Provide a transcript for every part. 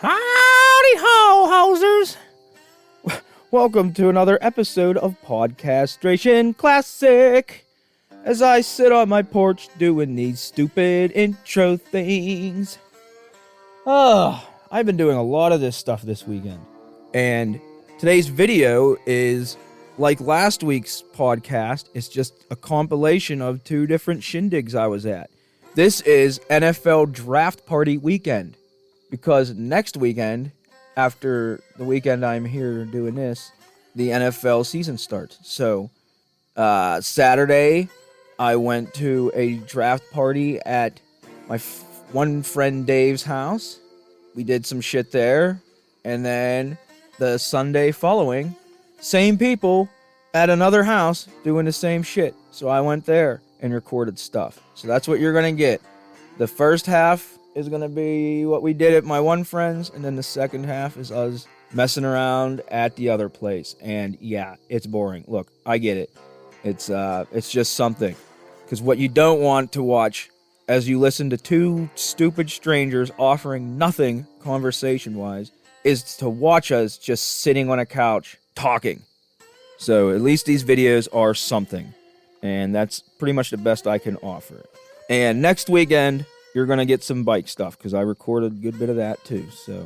Howdy ho, hosers! Welcome to another episode of Podastration-Classic. As I sit on my porch doing these stupid intro things. I've been doing a lot of this stuff this weekend. And today's video is, like last week's podcast, it's just a compilation of two different shindigs I was at. This is NFL Draft Party weekend. Because next weekend, after the weekend I'm here doing this, the NFL season starts. So, Saturday, I went to a draft party at my one friend Dave's house. We did some shit there. And then the Sunday following, same people at another house doing the same shit. So I went there and recorded stuff. So that's what you're going to get. The first half is going to be what we did at my one friend's, and then the second half is us messing around at the other place. And yeah, it's boring. Look, I get it. It's just something. Because what you don't want to watch as you listen to two stupid strangers offering nothing conversation-wise is to watch us just sitting on a couch talking. So at least these videos are something. And that's pretty much the best I can offer. And next weekend, you're going to get some bike stuff, because I recorded a good bit of that, too. So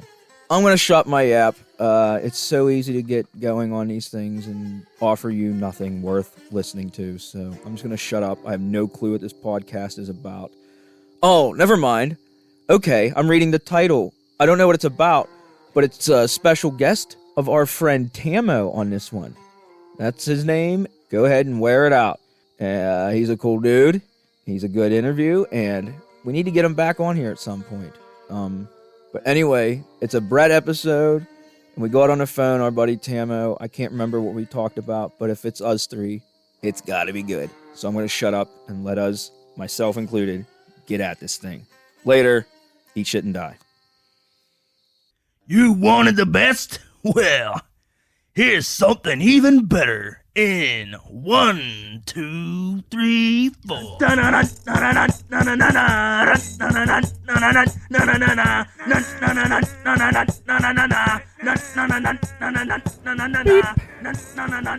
I'm going to shut my app. It's so easy to get going on these things and offer you nothing worth listening to. So I'm just going to shut up. I have no clue what this podcast is about. Oh, never mind. Okay, I'm reading the title. I don't know what it's about, but it's a special guest of our friend Tamo on this one. That's his name. Go ahead and wear it out. He's a cool dude. He's a good interview, and we need to get him back on here at some point. But anyway, it's a Brett episode, and we got on the phone, our buddy Tamo. I can't remember what we talked about, but if it's us three, it's got to be good. So I'm going to shut up and let us, myself included, get at this thing. Later, eat shit and die. You wanted the best? Well, here's something even better. In 1, 2, 3, 4.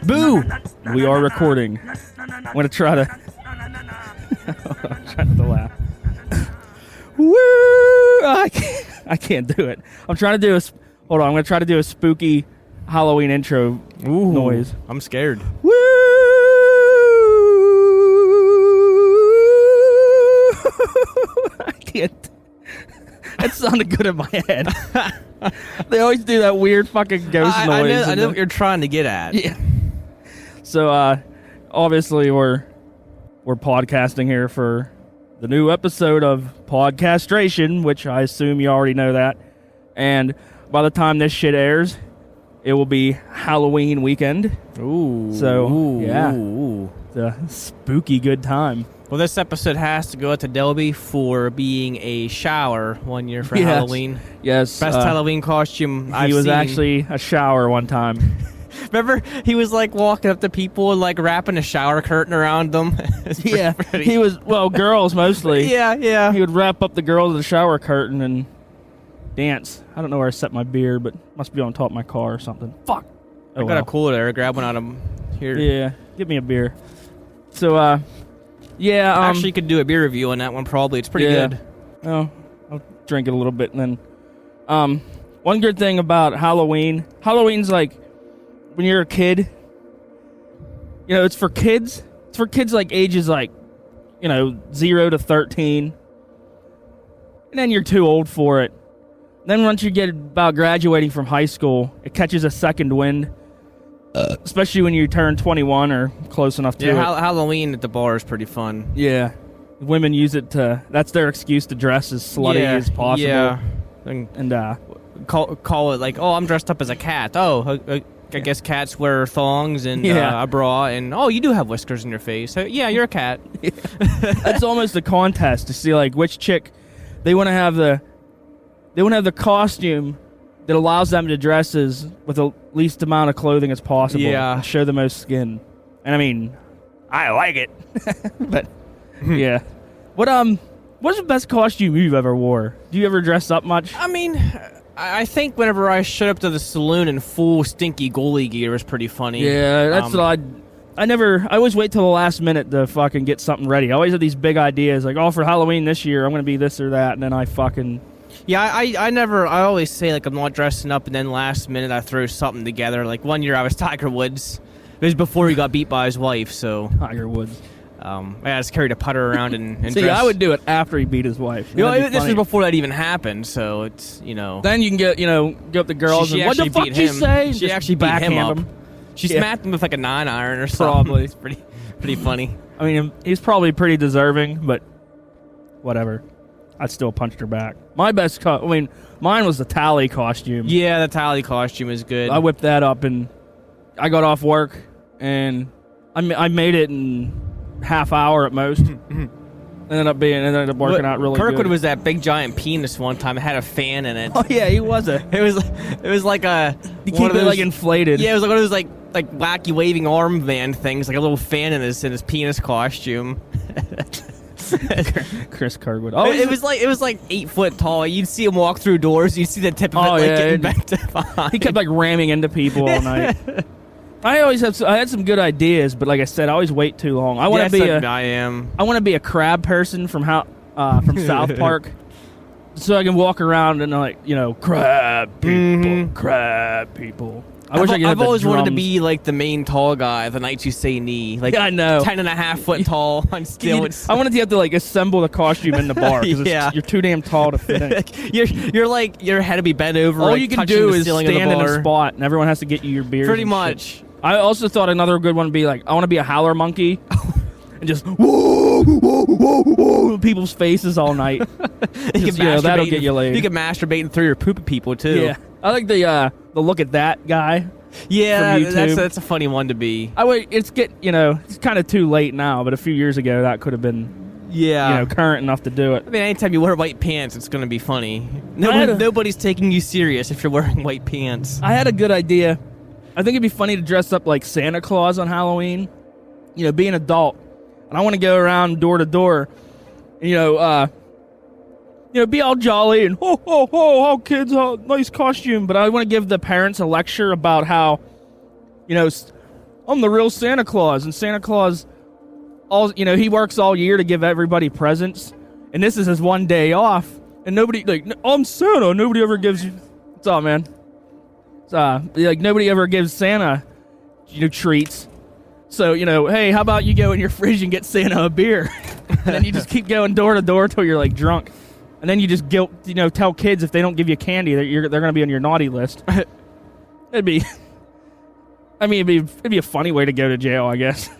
Boo! We are recording. I'm going to try to... I'm trying to laugh. Woo! I can't do it. I'm trying to do a... Hold on, I'm going to try to do a spooky Halloween intro noise. I'm scared. Woo! I can't. That sounded good in my head. They always do that weird fucking ghost noise. I know what you're trying to get at. Yeah. So, obviously, we're podcasting here for the new episode of Podastration, which I assume you already know that. And by the time this shit airs, it will be Halloween weekend. Ooh. So, yeah. Ooh. It's a spooky good time. Well, this episode has to go out to Delby for being a shower one year for Halloween. Yes. Best Halloween costume I've seen. He was actually a shower one time. Remember, he was like walking up to people and like wrapping a shower curtain around them. Yeah. pretty. He was, well, girls mostly. Yeah. He would wrap up the girls in the shower curtain and dance. I don't know where I set my beer, but must be on top of my car or something. Fuck. I got a cooler there. Grab one out of here. Yeah, give me a beer. So, yeah. Actually, you could do a beer review on that one. Probably, it's pretty good. Oh, I'll drink it a little bit, and then, one good thing about Halloween. Halloween's like when you're a kid. You know, it's for kids. It's for kids like ages 0 to 13, and then you're too old for it. Then once you get about graduating from high school, it catches a second wind, especially when you turn 21 or close enough to it. Halloween at the bar is pretty fun. Yeah. Women use it that's their excuse to dress as slutty as possible. Yeah. And call it like, oh, I'm dressed up as a cat. Oh, I guess cats wear thongs and a bra, and oh, you do have whiskers in your face. Yeah, you're a cat. Yeah. That's almost a contest to see like which chick they want to have the costume that allows them to dress as with the least amount of clothing as possible. Yeah. And show the most skin. And I mean, I like it. But yeah. What's the best costume you've ever wore? Do you ever dress up much? I mean, I think whenever I showed up to the saloon in full stinky goalie gear was pretty funny. Yeah, that's what I always wait till the last minute to fucking get something ready. I always have these big ideas, like, oh, for Halloween this year, I'm going to be this or that, and then I fucking... Yeah, I always say, like, I'm not dressing up, and then last minute I throw something together. Like, one year I was Tiger Woods. It was before he got beat by his wife, so... Tiger Woods. I just carried a putter around and See, dress. I would do it after he beat his wife. You know, this was before that even happened, so it's, you know... Then you can get up the girls she and, what the fuck did you say? She actually beat him up. Him. She smacked him with, like, a 9-iron or something. Probably. It's pretty funny. I mean, he's probably pretty deserving, but whatever. I still punched her back. My best mine was the tally costume. Yeah, the tally costume is good. I whipped that up, and I got off work, and I made it in half hour at most. Ended up working out really Kirkwood good. was that big giant penis one time. It had a fan in it. Oh yeah, he was It was like a... You keep it like inflated. Yeah, it was like one of those like wacky waving armband things, like a little fan in his penis costume. Chris Kirkwood. Oh, it was like 8 foot tall. You'd see him walk through doors. You'd see the tip of it getting back to behind. He kept like ramming into people all night. I had some good ideas, but like I said, I always wait too long. I want to be a crab person from South Park, so I can walk around and crab people. I've always wanted to be like the main tall guy the night you say knee. Like, yeah, I know. 10.5 foot tall. I wanted to have to like assemble the costume in the bar because you're too damn tall to fit in. You're like your head to be bent over. All like, you can do is stand in a spot, and everyone has to get you your beers. Pretty much. Shit. I also thought another good one would be like, I want to be a howler monkey and just whoa, whoa, whoa, whoa, people's faces all night. That'll get you laid. You can masturbate and throw your poop at people too. Yeah, I like the look at that guy. Yeah, that's a funny one to be. It's kind of too late now, but a few years ago that could have been current enough to do it. I mean, anytime you wear white pants, it's going to be funny. Nobody's taking you serious if you're wearing white pants. I had a good idea. I think it'd be funny to dress up like Santa Claus on Halloween. Be an adult, and I want to go around door to door. Be all jolly and ho ho ho, kids, nice costume. But I want to give the parents a lecture about how, I'm the real Santa Claus, and Santa Claus, he works all year to give everybody presents, and this is his one day off, and nobody I'm Santa. Nobody ever gives you. What's up, man? Nobody ever gives Santa, treats. So, hey, how about you go in your fridge and get Santa a beer? And then you just keep going door to door till you're drunk. And then you just tell kids if they don't give you candy that they're going to be on your naughty list. It'd be a funny way to go to jail, I guess.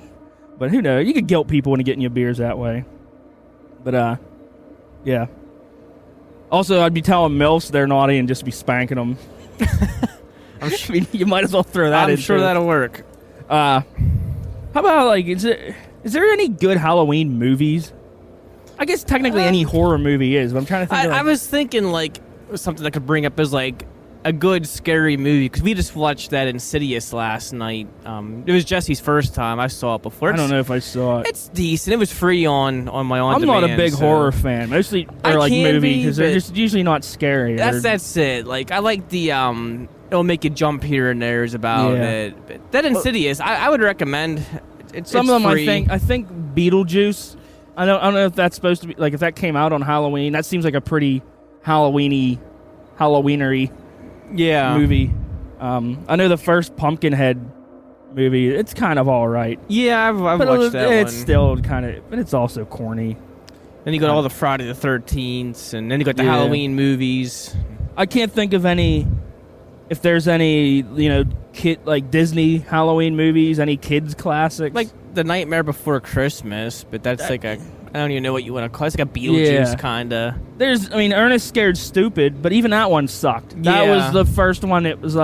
But who knows? You could guilt people into getting you beers that way. But yeah. Also, I'd be telling MILFs they're naughty and just be spanking them. You might as well throw that in. I'm sure that'll work. How about is there any good Halloween movies? I guess technically any horror movie is, but I'm trying to think. I was thinking something that could bring up is a good scary movie, because we just watched that Insidious last night. It was Jesse's first time. I saw it before. I don't know if I saw it. It's decent. It was free on my on-demand. I'm not a big horror fan. Mostly they're movies because they're just usually not scary. That's it. I like the it'll make you jump here and there's about it. But that Insidious, I would recommend. Some of them free. I think Beetlejuice. I don't know if that's supposed to be if that came out on Halloween. That seems like a pretty Halloweenery movie. I know the first Pumpkinhead movie. It's kind of all right. Yeah, I've watched that one. It's still kind of, but it's also corny. Then you got all the Friday the 13th, and then you got the Halloween movies. I can't think of any. If there's any, kid Disney Halloween movies, any kids classics, like The Nightmare Before Christmas, but that's I don't even know what you want to call it. It's like a Beetlejuice kind of. There's, Ernest Scared Stupid, but even that one sucked. That was the first one. It was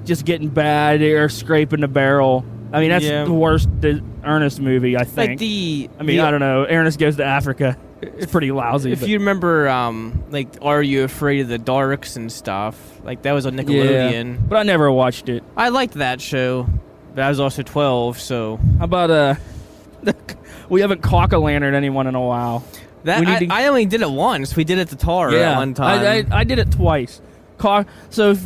just getting bad or scraping the barrel. That's the worst Ernest movie, I think. I don't know. Ernest Goes to Africa. It's pretty lousy. If you remember, Are You Afraid of the Darks and stuff? That was on Nickelodeon. Yeah, but I never watched it. I liked that show, but I was also 12, so... How about, we haven't cock-a-lanterned anyone in a while. I only did it once. We did it at the Tar at one time. I did it twice. So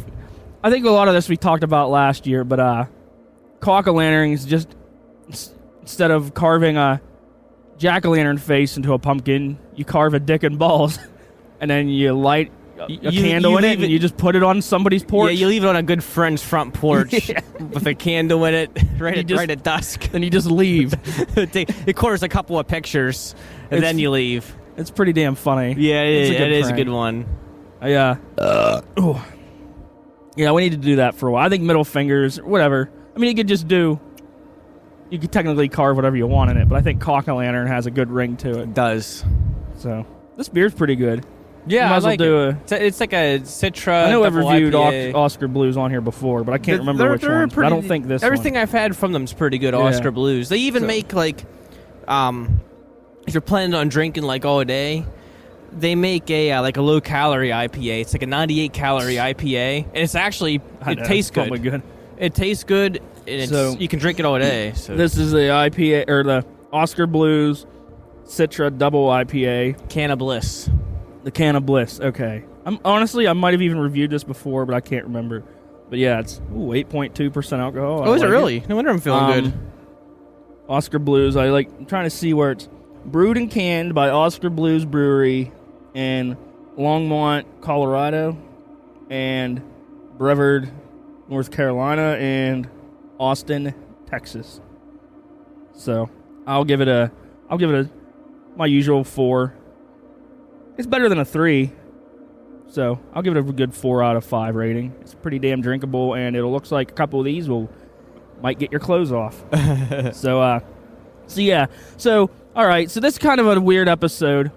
I think a lot of this we talked about last year, but cock-o'-lanterns just instead of carving a jack-o'-lantern face into a pumpkin, you carve a dick and balls, and then you light a candle in it, and you just put it on somebody's porch. Yeah, you leave it on a good friend's front porch with a candle in it right at dusk. Then you just leave. It corners a couple of pictures, and then you leave. It's pretty damn funny. Yeah, it is a good one. Yeah, we need to do that for a while. I think middle fingers, whatever. I mean, you could technically carve whatever you want in it, but I think cock-o'-lantern has a good ring to it. It does. So, this beer's pretty good. Yeah, I like it. It's like a Citra. I know I've reviewed IPA. Oscar Blues on here before, but I can't remember which one. I don't think this everything one. I've had from them is pretty good. Oscar Blues. They even make like, if you're planning on drinking like all day, they make a like a low calorie IPA. It's like a 98 calorie IPA, and it's actually tastes good. Probably good. It tastes good, and you can drink it all day. So this is the IPA or the Oscar Blues Citra Double IPA. Can of Bliss. The Can of Bliss, okay. I might have even reviewed this before, but I can't remember. But yeah, it's 8.2% alcohol. Oh, is it really? No wonder I'm feeling good. Oscar Blues, I'm trying to see where it's brewed and canned by Oscar Blues Brewery in Longmont, Colorado, and Brevard, North Carolina, and Austin, Texas. So I'll give it my usual 4. It's better than a 3, so I'll give it a good 4 out of 5 rating. It's pretty damn drinkable, and it looks like a couple of these might get your clothes off. So yeah. So, all right, so this is kind of a weird episode.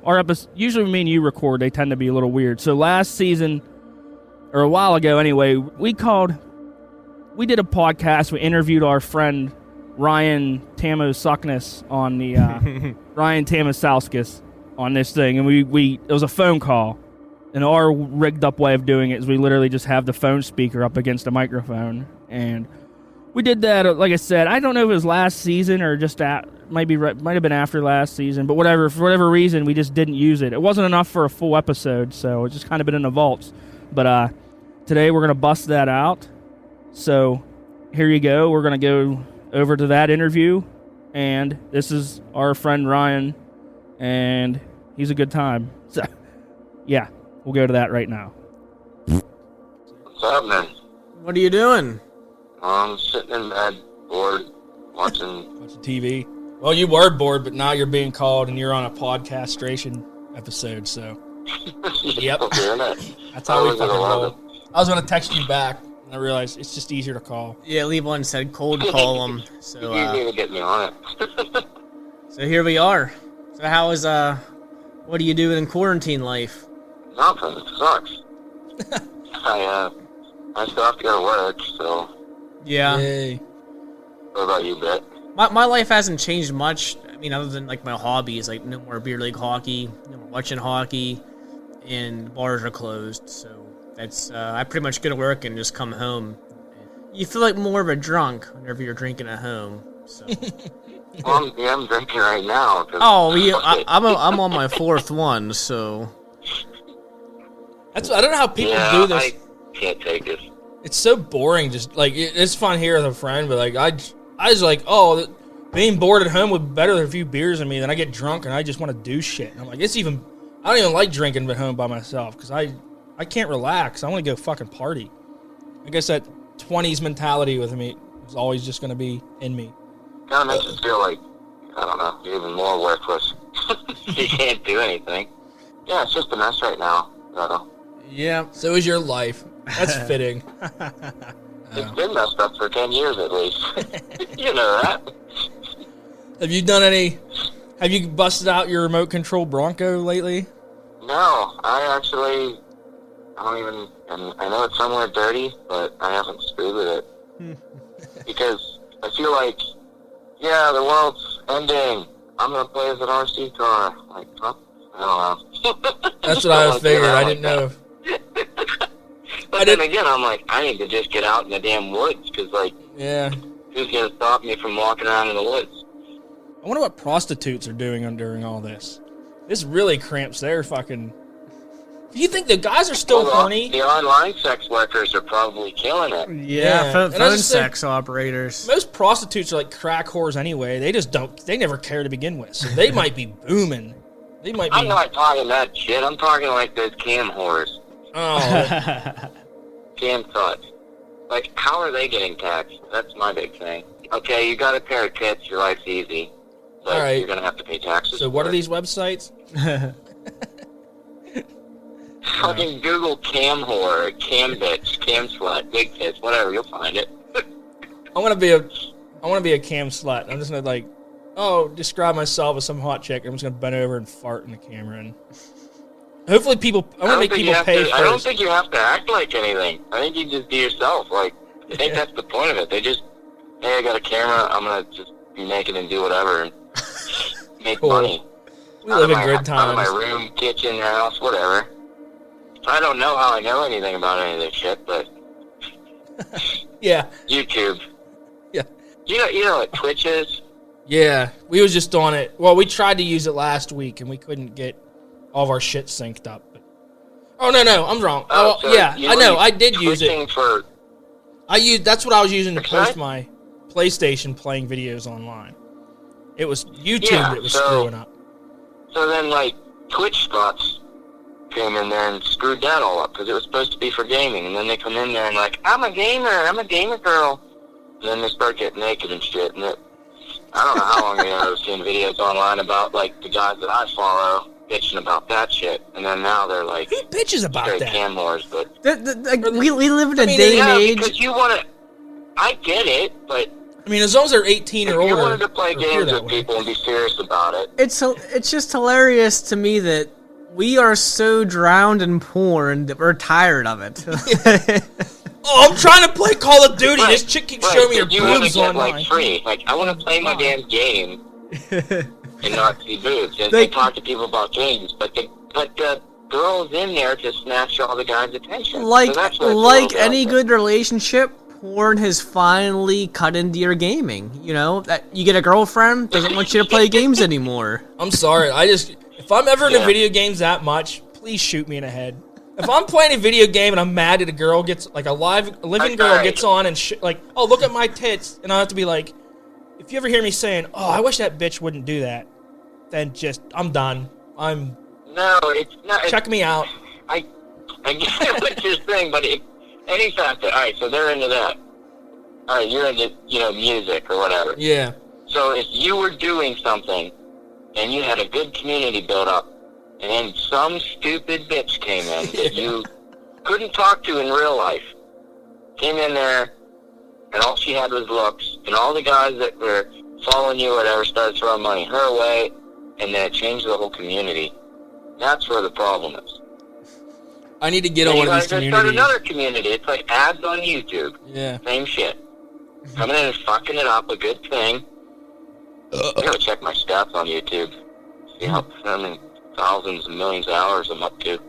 Usually when me and you record, they tend to be a little weird. So last season, or a while ago anyway, we did a podcast. We interviewed our friend Ryan Tamo on the Ryan Tamasauskas on this thing, and it was a phone call, and our rigged up way of doing it is we literally just have the phone speaker up against a microphone, and we did that. Like I said, I don't know if it was last season or just might have been after last season, but for whatever reason we just didn't use it. It wasn't enough for a full episode, so it's just kind of been in the vaults. But today we're gonna bust that out. So here you go. We're gonna go over to that interview, and this is our friend Ryan, and he's a good time. So, yeah, we'll go to that right now. What's happening? What are you doing? I'm sitting in bed, bored, watching TV. Well, you were bored, but now you're being called, and you're on a Podastration episode, so. Yep. That's how we fucking roll. I was going to text you back, and I realized it's just easier to call. Yeah, leave one said cold call them. So, you need to get me on it. So here we are. So how is what do you do in quarantine life? Nothing. It sucks. I still have to go to work, so. Yeah. Yay. What about you, Bet? My life hasn't changed much. I mean, other than like my hobbies, like no more beer league hockey, no more watching hockey, and bars are closed. So that's I pretty much go to work and just come home. You feel like more of a drunk whenever you're drinking at home. So. Well, I'm drinking right now. Oh, I'm on my 4th one, so. I don't know how people do this. I can't take it. It's so boring. Just like it's fun here with a friend, but like I was like, being bored at home would be better than a few beers in me. Then I get drunk and I just want to do shit. And I'm like, I don't even like drinking at home by myself because I can't relax. I want to go fucking party. I guess that 20s mentality with me is always just going to be in me. Kind of makes you feel like, I don't know, you're even more worthless. You can't do anything. Yeah, it's just a mess right now. Yeah. So is your life. That's fitting. It's been messed up for 10 years at least. You know that. Have you busted out your remote control Bronco lately? No, I don't even, and I know it's somewhere dirty, but I haven't screwed with it. Because I feel like, yeah, the world's ending. I'm going to play as an RC car. Like, huh? I don't know. That's what I figured. I didn't know. But then again, I'm like, I need to just get out in the damn woods, because, like, yeah, who's going to stop me from walking around in the woods? I wonder what prostitutes are doing during all this. This really cramps their fucking Do you think the guys are still horny? The online sex workers are probably killing it. Yeah, And phone sex operators. Most prostitutes are like crack whores anyway. They just don't. They never care to begin with, so they might be booming. They might be. I'm not talking that shit. I'm talking like those cam whores. Oh, Cam thugs. Like, how are they getting taxed? That's my big thing. Okay, you got a pair of tits, your life's easy. But all right. You're gonna have to pay taxes. So what are these websites? Fucking Google cam whore, cam bitch, cam slut, big tits, whatever, you'll find it. I want to be a cam slut. I'm just gonna like, describe myself as some hot chick. I'm just gonna bend over and fart in the camera, and hopefully people. I want to make people pay first. I don't think you have to act like anything. I think you just be yourself. Like, I think that's the point of it. They just, hey, I got a camera. I'm gonna just be naked and do whatever and make money. We live in good times. Out of my room, kitchen, house, whatever. I don't know how I know anything about any of this shit, but yeah, YouTube. Yeah, you know what Twitch is? Yeah, we was just on it. Well, we tried to use it last week and we couldn't get all of our shit synced up. But... Oh no, I'm wrong. So yeah, I know. I did use it. That's what I was using to post my PlayStation playing videos online. It was YouTube that was screwing up. So then, like, Twitch spots came in there and screwed that all up because it was supposed to be for gaming. And then they come in there and like, I'm a gamer girl. And then they start getting naked and shit. And I don't know how long ago I was seeing videos online about, like, the guys that I follow bitching about that shit. And then now they're like, who bitches about that? Cam wars, but we live in a day and age. Because you want to. I get it, but. I mean, as long as they're 18 or older. If you wanted to play games with people and be serious about it. It's just hilarious to me that we are so drowned in porn that we're tired of it. I'm trying to play Call of Duty. This chick keeps showing me her boobs online. Like, free. Like, I want to play my damn game and not see boobs. And talk to people about games, but the girl's in there to snatch all the guys' attention. Like any good relationship, porn has finally cut into your gaming. You know, that you get a girlfriend, doesn't want you to play games anymore. I'm sorry. If I'm ever into video games that much, please shoot me in the head. If I'm playing a video game and I'm mad that a girl gets, like a living girl gets on and like, oh, look at my tits, and I have to be like, if you ever hear me saying, oh, I wish that bitch wouldn't do that, then just, I'm done. No, it's not. Check me out. I get what you're saying, but any factor. All right, so they're into that. All right, you're into, music or whatever. Yeah. So if you were doing something and you had a good community built up, and then some stupid bitch came in that you couldn't talk to in real life, came in there, and all she had was looks, and all the guys that were following you or whatever started throwing money her way, and then it changed the whole community. That's where the problem is. I need to get on one of these communities. Start another community. It's like ads on YouTube. Yeah. Same shit. Coming in and fucking it up, a good thing. I gotta check my stats on YouTube. See how many thousands and millions of hours I'm up to.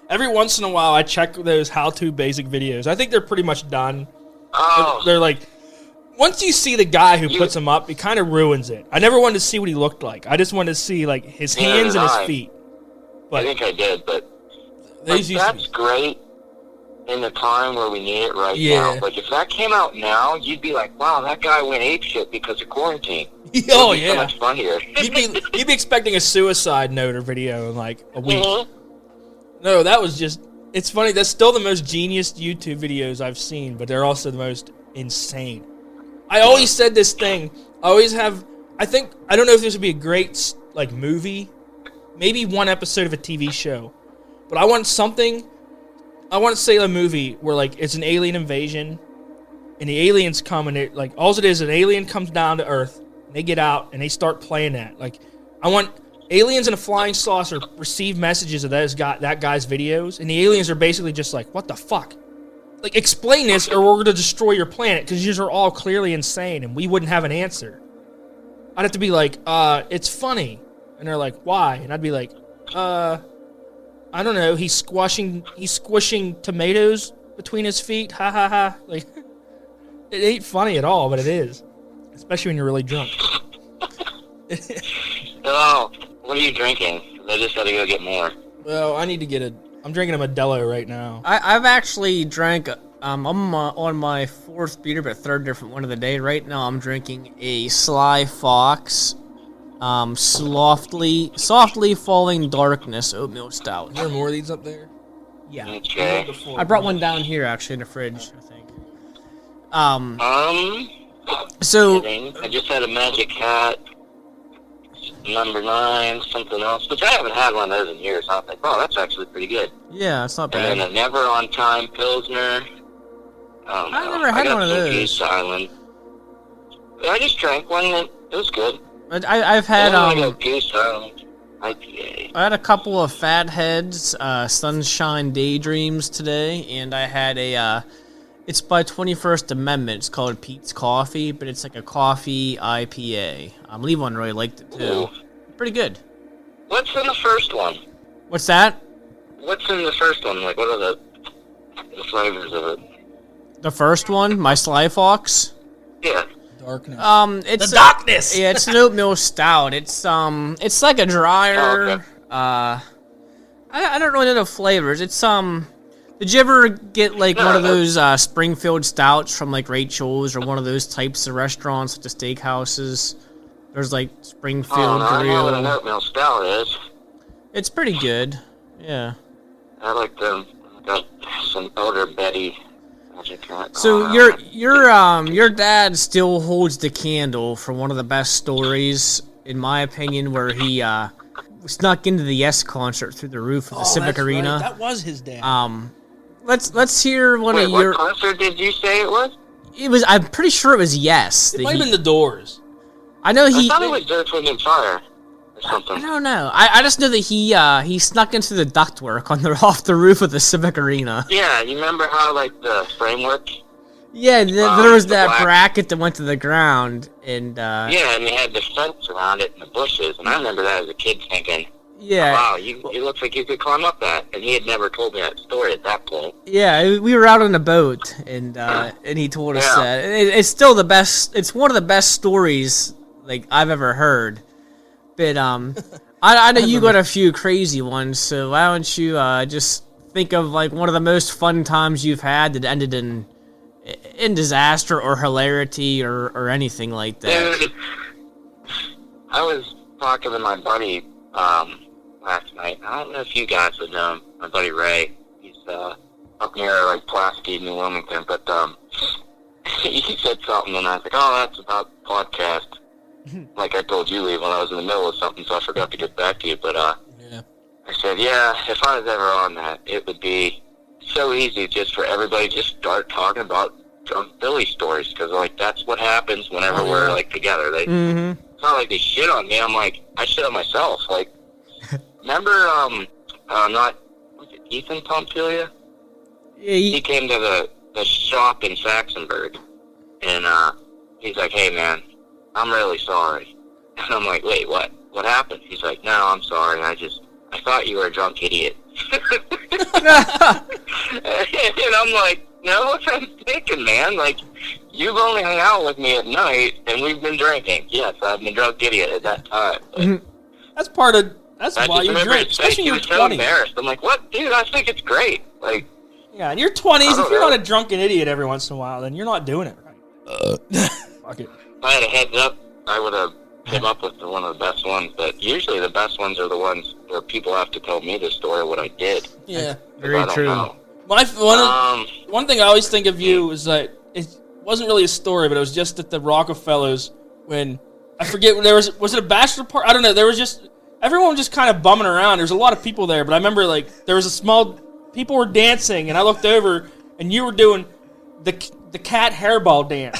Every once in a while I check those how-to basic videos. I think they're pretty much done. Oh. They're like, once you see the guy who puts them up, it kind of ruins it. I never wanted to see what he looked like. I just wanted to see like his hands and his feet. But I think I did, but that's great in the time where we need it right now. Like, if that came out now, you'd be like, wow, that guy went apeshit because of quarantine. Oh, yeah. So much fun here. you'd be expecting a suicide note or video in like a week. No, that was just... It's funny, that's still the most genius YouTube videos I've seen, but they're also the most insane. I always said this thing. I always have... I don't know if this would be a great, like, movie. Maybe one episode of a TV show. But I want something... I want to say a movie where, like, it's an alien invasion, and the aliens come, and it, like, all it is, an alien comes down to Earth, and they get out, and they start playing that. Like, I want aliens in a flying saucer receive messages of that guy's videos, and the aliens are basically just like, what the fuck? Like, explain this, or we're going to destroy your planet, because you are all clearly insane, and we wouldn't have an answer. I'd have to be like, it's funny. And they're like, why? And I'd be like, I don't know, he's squishing tomatoes between his feet. Ha ha ha. Like, it ain't funny at all, but it is. Especially when you're really drunk. Oh, what are you drinking? I just got to go get more. Well, I need to get I'm drinking a Modelo right now. I've actually drank. I'm on my fourth beer, but third different one of the day. Right now, I'm drinking a Sly Fox, softly falling darkness oatmeal stout. Is there more of these up there? Yeah, Okay. I brought one down here actually in the fridge. I think. So I just had a Magic Hat, number 9, something else, which I haven't had one of those in years. I was like, oh, that's actually pretty good. yeah, it's not And bad. then a Never on Time Pilsner. I've never had one of those. Goose Island. I just drank one. It was good. I've had I got Goose Island IPA. I had a couple of Fatheads, Sunshine Daydreams today, and I had a. It's by 21st Amendment. It's called Pete's Coffee, but it's like a coffee IPA. Levon really liked it too. Ooh. Pretty good. What's in the first one? What's that? What's in the first one? Like, what are the flavors of it? The first one, my Sly Fox. Yeah. Darkness. It's The darkness! Yeah, it's an oatmeal stout. It's like a drier. Oh, okay. I don't really know the flavors. It's Did you ever get like one of those Springfield stouts from like Rachel's or one of those types of restaurants, like the steakhouses? There's like Springfield I know what an Grill. oatmeal stout is. It's pretty good. Yeah. I like them. Got some Elder Betty Magic Hat. So your dad still holds the candle for one of the best stories, in my opinion, where he snuck into the Yes concert through the roof of the Civic that's Arena. Right. That was his dad. Let's hear one Wait, of your. what concert did you say it was? It was. I'm pretty sure it was Yes. it that might have he- been the Doors. I know I he. thought it was Earth, Wind, and Fire or I something. don't know. I just know that he snuck into the ductwork on the off the roof of the Civic Arena. Yeah, you remember how, like, the framework? Yeah, there was the that black- bracket that went to the ground, and Yeah, and they had the fence around it and the bushes, and I remember that as a kid thinking, yeah, wow, it looks like you could climb up that. And he had never told me that story at that point. yeah. We were out on a boat, and he told us Yeah. that. It's still the best. It's one of the best stories like I've ever heard. But I know you got a few crazy ones, so why don't you just think of like one of the most fun times you've had that ended in disaster or hilarity or anything like that. Dude, I was talking to my buddy last night. I don't know if you guys would know him. My buddy Ray. He's up near like Pulaski, New Wilmington. But he said something, and I was like, "Oh, that's about podcast." Like I told you, Lee, when I was in the middle of something, so I forgot to get back to you. But Yeah. I said, "Yeah, if I was ever on that, it would be so easy just for everybody to just start talking about drunk Billy stories, because like that's what happens whenever we're like together. They Mm-hmm. It's not like they shit on me. I'm like, I shit on myself. Like, remember, not, was it Ethan Pompilia? Yeah, He came to the shop in Saxonburg, and he's like, hey, man, I'm really sorry. And I'm like, wait, what? What happened? He's like, no, I'm sorry. I thought you were a drunk idiot. And I'm like, no, what I'm thinking, man? Like, you've only hung out with me at night, and we've been drinking. Yes, I've been a drunk idiot at that time. But That's part of. That's I why just you remember drink, his face. especially He in was your so 20s. embarrassed. I'm like, what? Dude, I think it's great. Like, Yeah, in your 20s, I don't if you're know. not a drunken idiot every once in a while, then you're not doing it right. Fuck it. if I had a heads up, I would have came up with one of the best ones. But usually the best ones are the ones where people have to tell me the story of what I did. Yeah. 'Cause Very I don't true. know. One thing I always think of you is that it wasn't really a story, but it was just at the Rockefellers when I forget was it a bachelor party? I don't know. There was just everyone was just kind of bumming around. There was a lot of people there, but I remember like there was a small people were dancing, and I looked over and you were doing the cat hairball dance,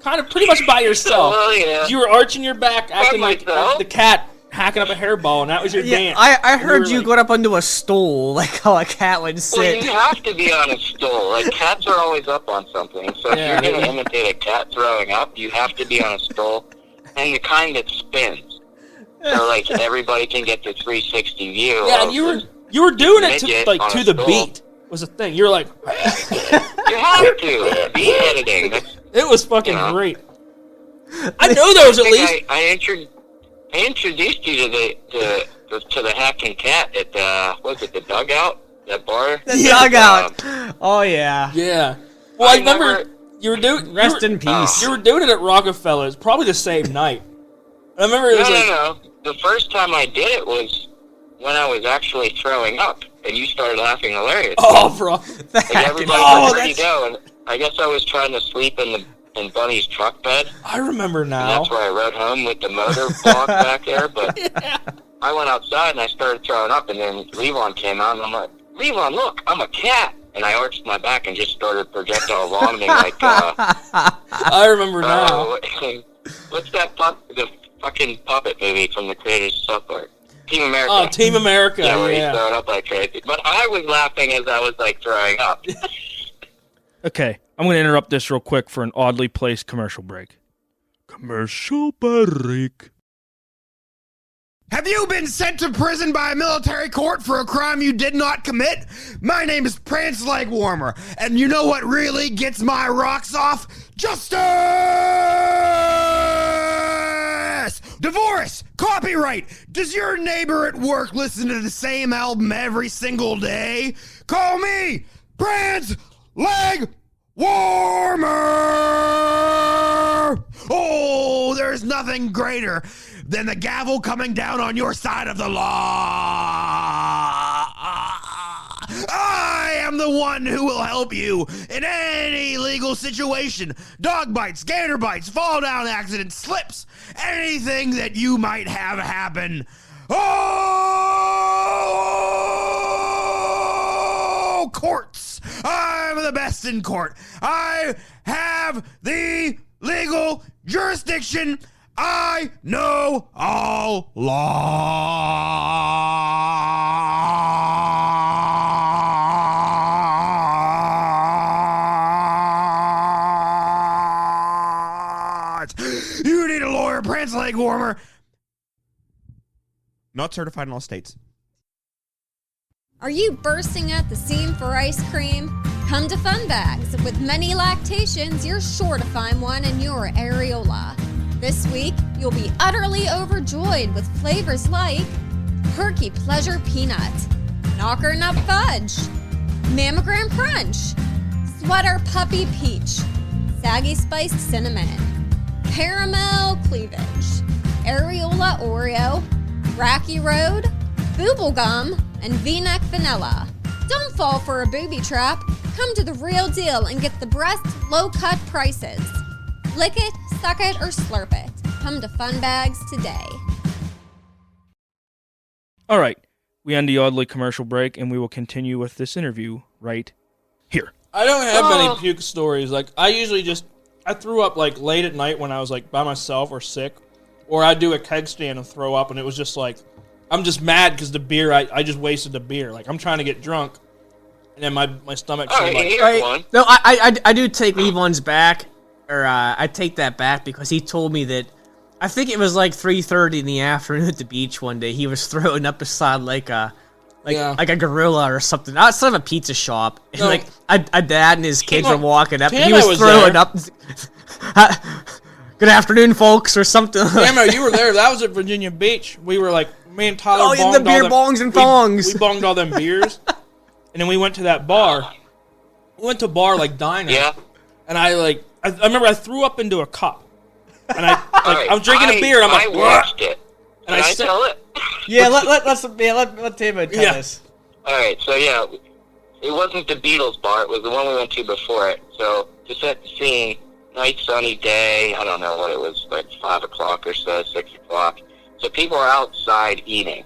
kind of pretty much by yourself. Oh, yeah. You were arching your back, acting like myself? the cat hacking up a hairball, and that was your Yeah, dance. I heard were you like- got up onto a stool like how a cat would Well, sit. you have to be on a stool. Like, cats are always up on something. So if Yeah, you're going they- to imitate a cat throwing up, you have to be on a stool. And the kind that spins. So, like, everybody can get the 360 view. Yeah, of and you were doing it to midget like on to a the stool. beat was a thing. You were like, You have to. Beat editing. That's, it was fucking You know. great. I know there was at I least think I introduced you to to the Hack and Cat at the Dugout, that bar? The Dugout. Oh yeah. Yeah. Well, I remember you were doing. Rest in peace. You were doing it at Rockefeller's, probably the same night. I remember it was No. The first time I did it was when I was actually throwing up, and you started laughing hilarious. Oh, bro. Like everybody was ready to go, and I guess I was trying to sleep in Bunny's truck bed. I remember now. And that's where I rode home with the motor block back there, but Yeah. I went outside and I started throwing up, and then Levon came out, and I'm like, Levon, look, I'm a cat. And I arched my back and just started projectile vomiting like, I remember now. What's that the fucking puppet movie from the creators of South Park? Team America. Oh, Team America, yeah. Where yeah. he's throwing up like crazy. But I was laughing as I was, like, throwing up. Okay, I'm going to interrupt this real quick for an oddly placed commercial break. Commercial break. Have you been sent to prison by a military court for a crime you did not commit? My name is Prance Legwarmer, and you know what really gets my rocks off? Justice! Divorce! Copyright! Does your neighbor at work listen to the same album every single day? Call me Prance Legwarmer! Oh, there's nothing greater than the gavel coming down on your side of the law. I am the one who will help you in any legal situation. Dog bites, gator bites, fall down accidents, slips, anything that you might have happen. Oh, courts. I'm the best in court. I have the legal jurisdiction. I know all laws. You need a lawyer, Prance Legwarmer. Not certified in all states. Are you bursting at the seam for ice cream? Come to Fun Bags. With many lactations, you're sure to find one in your areola. This week, you'll be utterly overjoyed with flavors like Perky Pleasure Peanut, Knocker Nut Fudge, Mammogram Crunch, Sweater Puppy Peach, Saggy Spiced Cinnamon, Caramel Cleavage, Areola Oreo, Racky Road, Booble Gum, and V-Neck Vanilla. Don't fall for a booby trap. Come to the real deal and get the breast low-cut prices. Lick it, suck it, or slurp it. Come to Fun Bags today. All right, we end the oddly commercial break, and we will continue with this interview right here. I don't have many puke stories. Like, I threw up, like, late at night when I was, like, by myself or sick. Or I'd do a keg stand and throw up, and it was just, like, I'm just mad because the beer, I just wasted the beer. Like, I'm trying to get drunk, and then my stomach's like... No, I do take Levon's back, or I take that back because he told me that, I think it was like 3:30 in the afternoon at the beach one day, he was throwing up beside like a gorilla or something, outside of a pizza shop, and like a dad and his kids were walking up, and he was throwing up. Good afternoon, folks, or something. Damn, you were there. That was at Virginia Beach. We were like, me and Tyler bonged the beer bongs and thongs. We bonged all them beers, and then we went to that bar. We went to a bar like Diner. Yeah. And I remember I threw up into a cup. And I was drinking a beer, and I'm like, I watched it. And I tell it? Yeah, let Tamo tell us. All right, so yeah, it wasn't the Beatles bar. It was the one we went to before it. So to set the scene, nice sunny day. I don't know what it was, like 5 o'clock or so, 6 o'clock. So people are outside eating,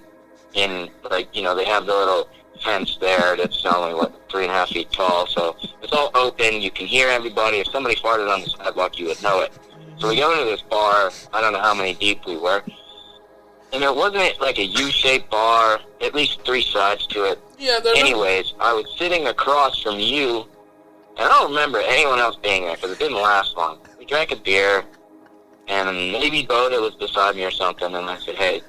and like they have the little fence there that's only 3.5 feet tall. So it's all open. You can hear everybody. If somebody farted on the sidewalk, you would know it. So we go into this bar. I don't know how many deep we were. And it wasn't like a U-shaped bar, at least 3 sides to it. Yeah, anyways, I was sitting across from you, and I don't remember anyone else being there because it didn't last long. We drank a beer, and maybe Boda was beside me or something, and I said, hey,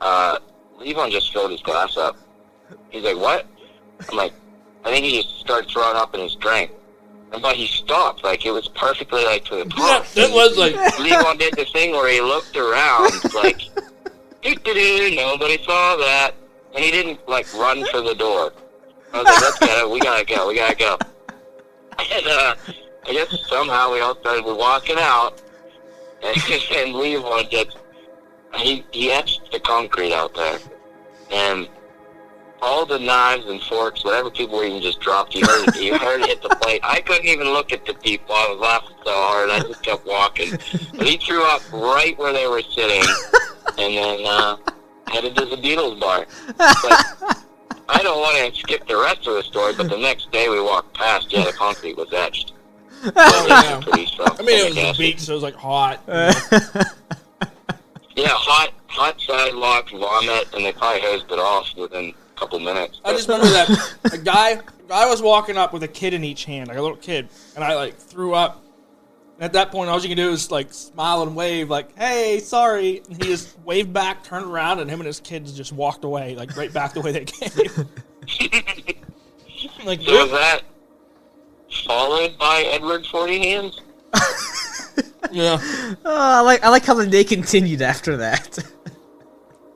Levon just filled his glass up. He's like, what? I'm like, I think he just started throwing up in his drink. But he stopped, like, it was perfectly, like, to the top. Yeah, it was, like... Levon did the thing where he looked around, like, doo-doo-doo, nobody saw that. And he didn't, like, run for the door. I was like, let's get it. We gotta go. And, I guess somehow we all started walking out. And Levon gets, he etched the concrete out there. And all the knives and forks, whatever people were eating, just dropped. You heard it hit the plate. I couldn't even look at the people. I was laughing so hard. I just kept walking. But he threw up right where they were sitting. And then, headed to the Beatles bar. But I don't want to skip the rest of the story, but the next day we walked past, the concrete was etched. Oh, yeah. I mean, it was the beach, so it was like hot. Yeah, hot sidewalk, vomit, and they probably hosed it off within a couple minutes. I just remember that a guy was walking up with a kid in each hand, like a little kid, and I like threw up. And at that point, all you can do is like smile and wave, like, "Hey, sorry." And he just waved back, turned around, and him and his kids just walked away, like right back the way they came. Like, so was that followed by Edward 40 Hands? Yeah. I like how the day continued after that.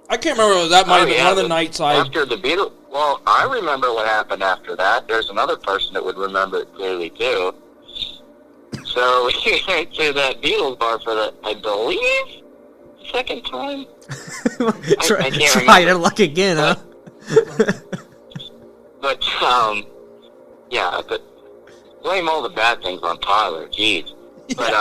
I can't remember. That might have been one of the nights after the Beatles. Well, I remember what happened after that. There's another person that would remember it clearly too. So we went to that Beatles bar for the, I believe, second time. I can't try remember. your luck again, huh? But yeah, but blame all the bad things on Tyler. Jeez. But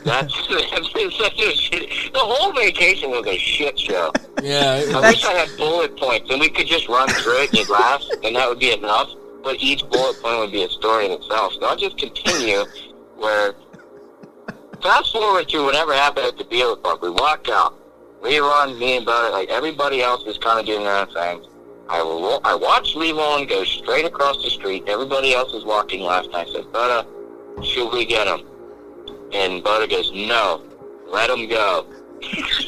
that's been such a shit. The whole vacation was a shit show. Yeah. I wish I had bullet points and we could just run through it and you'd laugh, and that would be enough. But each bullet point would be a story in itself. So I'll just continue where, fast forward to whatever happened at the Beatles Park. We walked out. Levon, me and Butter, like everybody else is kind of doing their own thing. I watched Levon go straight across the street. Everybody else is walking left. And I said, Butter, should we get him? And Butter goes, no, let him go.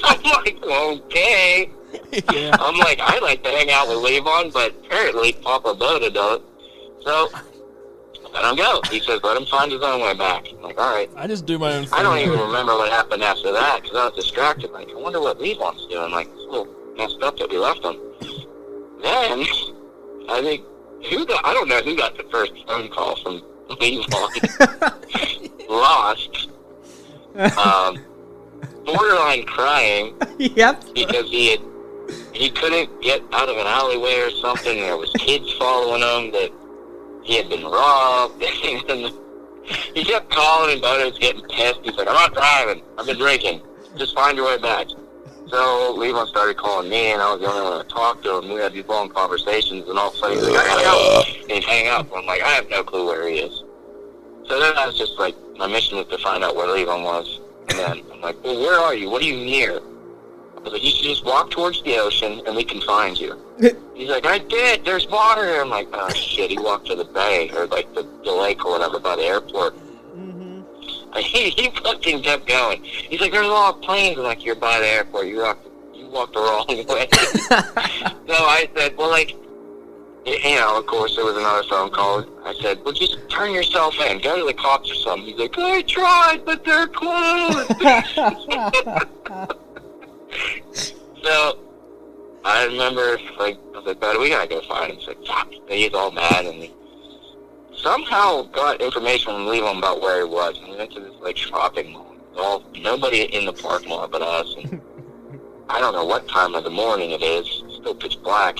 I'm like, okay. Yeah. I'm like, I like to hang out with Levon, but apparently Papa Butter does. So, let him go. He says, let him find his own way back. I'm like, all right. I just do my own thing. I don't even remember what happened after that, because I was distracted. Like, I wonder what Levon's doing. Like, it's a little messed up that we left him. Then, I think, I don't know who got the first phone call from Levon. Lost. Borderline crying. Yep. Because he couldn't get out of an alleyway or something. There was kids following him that he had been robbed. He kept calling and Butter was getting pissed. He's like, I'm not driving. I've been drinking. Just find your way back. So Levon started calling me, and I was the only one to talk to him. We had these long conversations, and all of a sudden he's like, I gotta go. And he'd hang up. I'm like, I have no clue where he is. So then I was just like, my mission was to find out where Levon was. And then I'm like, well, where are you? What are you near? I was like, you should just walk towards the ocean, and we can find you. He's like, I did. There's water here. I'm like, oh, shit. He walked to the bay, or like the lake or whatever by the airport. He fucking kept going. He's like, there's a lot of planes. I'm like, you're by the airport. You walked the wrong way. So I said, well, like, you know, of course, there was another phone call. I said, well, just turn yourself in. Go to the cops or something. He's like, I tried, but they're closed. So I remember, like, I was like, buddy, we gotta go find him. He's like, fuck. He's all mad, and he somehow got information from Levon about where he was. And we went to this, like, shopping mall. Nobody in the parking lot but us. And I don't know what time of the morning it is. It's still pitch black.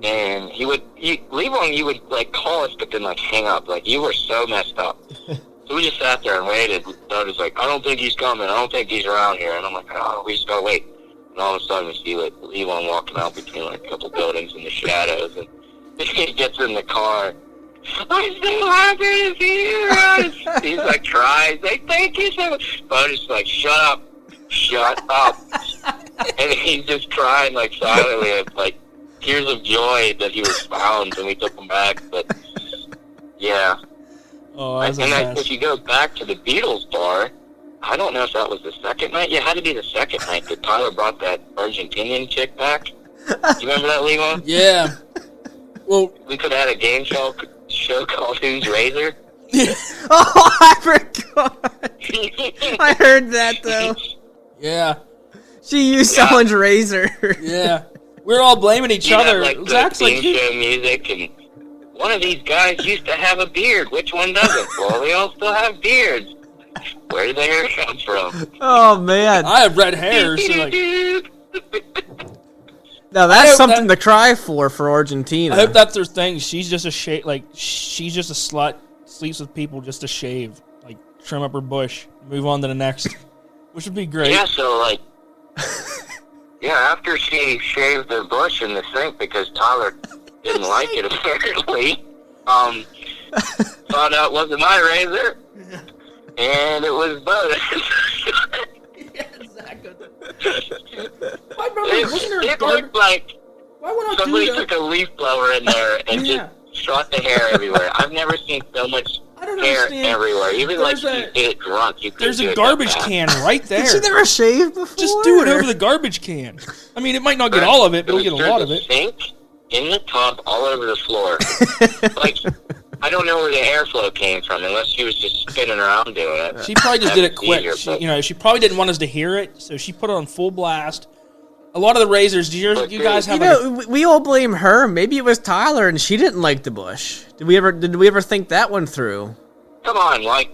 And Levon, you would, like, call us, but then, like, hang up. Like, you were so messed up. So we just sat there and waited. Doug was like, I don't think he's coming. I don't think he's around here. And I'm like, oh, we just gotta wait. And all of a sudden we see, like, Levon walking out between, like, a couple buildings in the shadows. And he gets in the car. I'm so happy to see you guys. He's like, cries. Like, thank you so much. But I'm just like, shut up. Shut up. And he's just crying, like, silently. And, like, tears of joy that he was found and we took him back. But, yeah. Oh, and then if you go back to the Beatles bar, I don't know if that was the second night. Yeah, it had to be the second night that Tyler brought that Argentinian chick back. Do you remember that, Levon? Yeah. Well, we could have had a game show called Who's Razor. Oh, I forgot. I heard that, though. Yeah. She used someone's razor. Yeah. We're all blaming each You other. have, like, Zach's the like, theme show music, and one of these guys used to have a beard. Which one doesn't? Well, they all still have beards. Where did the hair come from? Oh, man. I have red hair, so like, Now, I that's hope something that- to cry for Argentina. I hope that's their thing. She's just a she's just a slut, sleeps with people just to shave. Like, trim up her bush, move on to the next. Which would be great. Yeah, so, like, after she shaved the bush in the sink because Tyler didn't like it, apparently, found out it wasn't my razor, and it was Bo's. It looked like somebody took a leaf blower in there and just shot the hair everywhere. I've never seen so much hair everywhere. Even like if you did it drunk, you could. There's a garbage can right there. Did she never shave before? Just do it over the garbage can. I mean, it might not get all of it, but it'll get a lot of it. Sink, in the tub, all over the floor. Like, I don't know where the airflow came from, unless she was just spinning around doing it. She probably just did it quick. Easier, She probably didn't want us to hear it, so she put it on full blast. A lot of the razors, do you guys have? We all blame her. Maybe it was Tyler, and she didn't like the bush. Did we ever think that one through? Come on, like,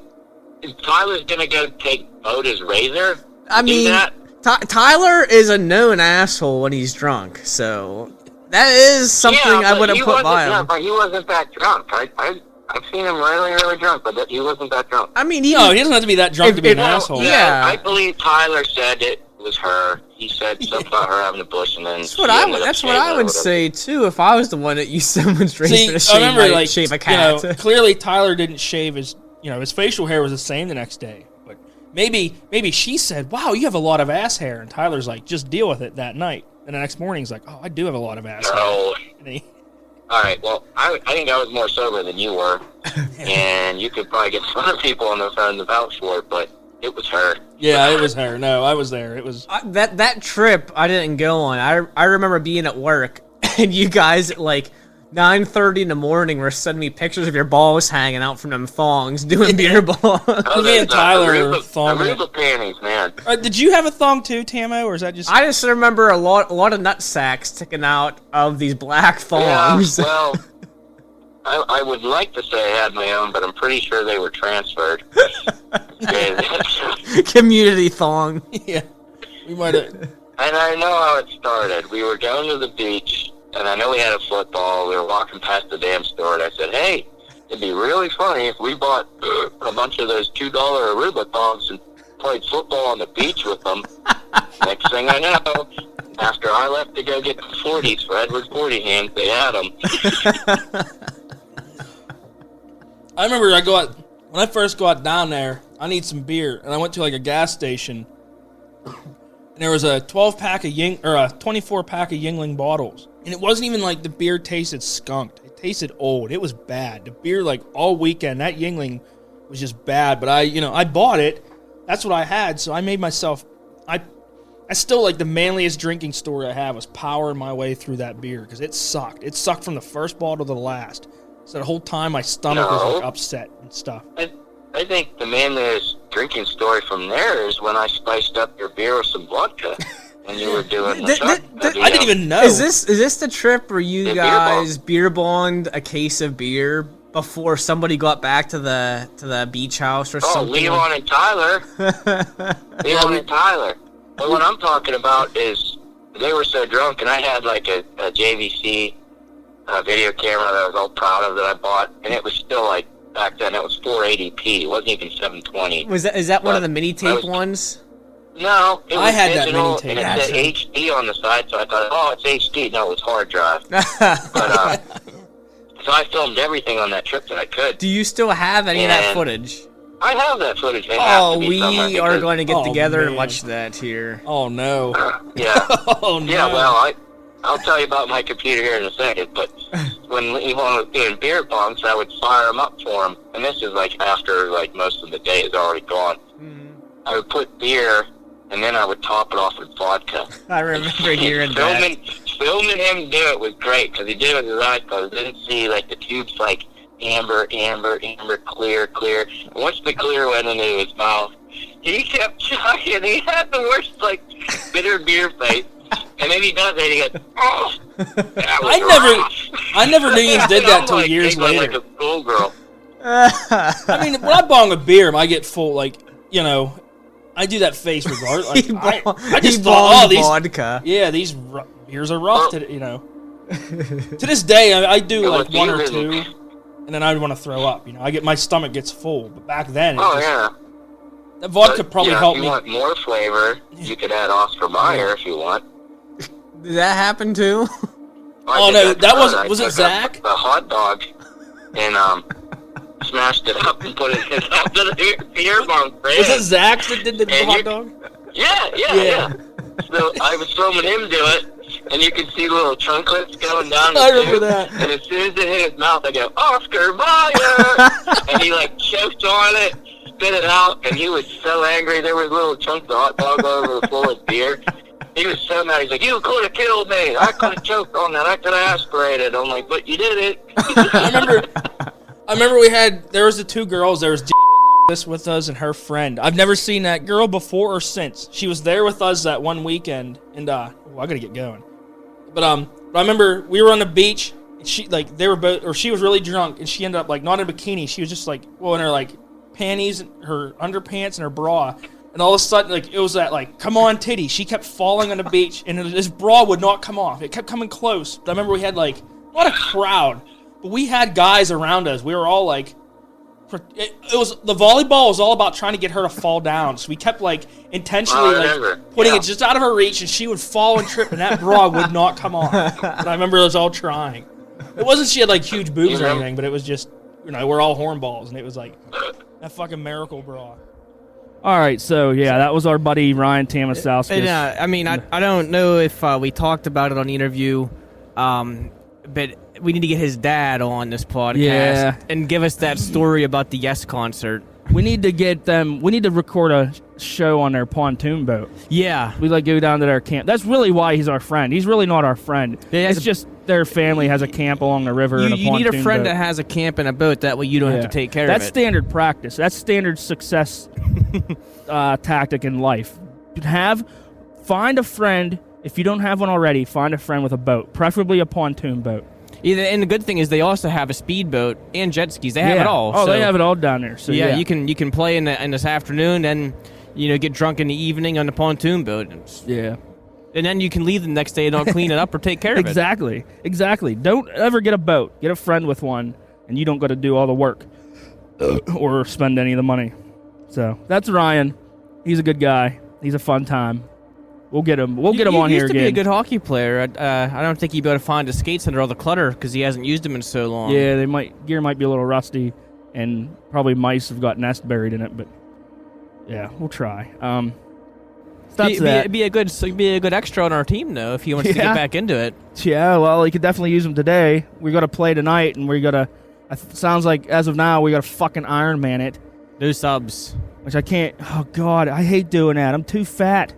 Tyler's gonna go take Oda's razor? I mean, Tyler is a known asshole when he's drunk, so that is something I wouldn't put by him. Yeah, but he wasn't that drunk. I've seen him really, really drunk, but he wasn't that drunk. I mean, he doesn't have to be that drunk to be an asshole. Yeah, I believe Tyler said it was her. He said something about her having a bush, and then that's what I would say too. If I was the one that used someone's razor to shave a cat. Clearly Tyler didn't shave his facial hair was the same the next day. But maybe she said, "Wow, you have a lot of ass hair," and Tyler's like, "Just deal with it that night." And the next morning he's like, "Oh, I do have a lot of ass hair." All right, well, I think I was more sober than you were, and you could probably get some other people on the phone to vouch for it, but it was her. Yeah, it was her. No, I was there. It was that trip I didn't go on. I remember being at work, and you guys at like 9:30 in the morning were sending me pictures of your balls hanging out from them thongs doing beer ball. Me and Tyler thong. Aruba panties, man. Did you have a thong too, Tamo, or is that just? I just remember a lot of nut sacks sticking out of these black thongs. Yeah, well, I would like to say I had my own, but I'm pretty sure they were transferred. Community thong. Yeah, we might have. And I know how it started. We were going to the beach. And I know we had a football. We were walking past the damn store, and I said, "Hey, it'd be really funny if we bought a bunch of those $2 Aruba thongs and played football on the beach with them." Next thing I know, after I left to go get the 40s for Edward 40 hands, they had them. I remember when I first got down there, I need some beer, and I went to like a gas station, and there was a 12-pack of a 24-pack of Yuengling bottles. And it wasn't even like the beer tasted skunked. It tasted old. It was bad. The beer, like, all weekend, that Yuengling was just bad. But I bought it. That's what I had. So I made myself, I still, like, the manliest drinking story I have was powering my way through that beer. Because it sucked. It sucked from the first bottle to the last. So the whole time my stomach was, like, upset and stuff. I think the manliest drinking story from there is when I spiced up your beer with some vodka. When you were doing I didn't even know. Is this the trip where you guys beer bonged a case of beer before somebody got back to the beach house or something? Oh, Leon and Tyler. Leon and Tyler. But what I'm talking about is they were so drunk, and I had like a JVC video camera that I was all proud of that I bought, and it was still like back then it was 480p. It wasn't even 720. Is that one of the mini tape ones? No, it was I had digital, that mini tape. and it said HD on the side, so I thought, oh, it's HD. No, it was hard drive. But so I filmed everything on that trip that I could. Do you still have any of that footage? I have that footage. We are going to get together and watch that here. Oh no. Yeah. Oh no. Yeah. Well, I'll tell you about my computer here in a second. But when Yvonne was doing beer bongs, I would fire them up for him, and this is like after like most of the day is already gone. Mm-hmm. I would put beer. And then I would top it off with vodka. I remember hearing that. Filming him do it was great, because he did it with his eyes closed. Didn't see, like, the tubes, like, amber, clear. And once the clear went into his mouth, he kept chugging. He had the worst, like, bitter beer face. And then he does it, he goes, oh, that was I never knew you did that till years later. Like a schoolgirl. I mean, when I bong a beer, I get full, like, you know, I do that face regardless. Like, I just thought, oh, these vodka. Yeah, these beers are rough, you know. To this day, I do like one or two, and then I want to throw up. You know, my stomach gets full. But back then, that vodka probably helped me. If you want more flavor, you could add Oscar Mayer if you want. Did that happen too? Oh no, that was it Zach? The hot dog and smashed it up and put it in the beer bong. Was it Zach that did the hot dog? Yeah. So I was filming him do it, and you could see little chunklets going down. I remember that. And as soon as it hit his mouth, I go, Oscar Mayer! And he like choked on it, spit it out, and he was so angry. There was little chunks of hot dog all over the floor with beer. He was so mad. He's like, you could have killed me. I could have choked on that. I could have aspirated. I'm like, but you did it. I remember there was the two girls. There was this with us and her friend. I've never seen that girl before or since. She was there with us that one weekend, and I gotta get going. But I remember we were on the beach. And she they were both, or she was really drunk, and she ended up like not in a bikini. She was just like in her like panties, her underpants, and her bra. And all of a sudden, like, it was that, like, come on, titty. She kept falling on the beach, and his bra would not come off. It kept coming close. But I remember we had, like, not a crowd, but we had guys around us. We were all, like, the volleyball was all about trying to get her to fall down. So we kept, like, intentionally, putting it just out of her reach, and she would fall and trip, and that bra would not come off. And I remember us all trying. It wasn't she had, like, huge boobs or anything, but it was just, you know, we're all hornballs, and it was, like, that fucking miracle bra. All right, so yeah, that was our buddy Ryan Tamasowskis. I mean, I don't know if we talked about it on the interview, but we need to get his dad on this podcast and give us that story about the Yes concert. We need to get them. We need to record a show on their pontoon boat. Yeah, we go down to their camp. That's really why he's our friend. He's really not our friend. It's just their family has a camp along the river. And a pontoon you need a friend boat. that has a camp and a boat. That way you don't have to take care of it. That's standard practice. That's standard success tactic in life. Find a friend. If you don't have one already, find a friend with a boat, preferably a pontoon boat. And the good thing is they also have a speedboat and jet skis. They have it all. Oh, they have it all down there. So you can play in this afternoon and get drunk in the evening on the pontoon boat. And then you can leave the next day and not clean it up or take care of it. Exactly. Don't ever get a boat. Get a friend with one, and you don't got to do all the work or spend any of the money. So that's Ryan. He's a good guy. He's a fun time. We'll get him. We'll get him on here again. He used to be a good hockey player. I don't think he'd be able to find his skates under all the clutter because he hasn't used them in so long. Yeah, gear might be a little rusty, and probably mice have got nest buried in it. But yeah, we'll try. It'd be a good extra on our team though if he wants to get back into it. Yeah, well, he could definitely use him today. We got to play tonight, and we got to. Sounds like as of now we got to fucking Iron Man it. No subs, which I can't. Oh God, I hate doing that. I'm too fat.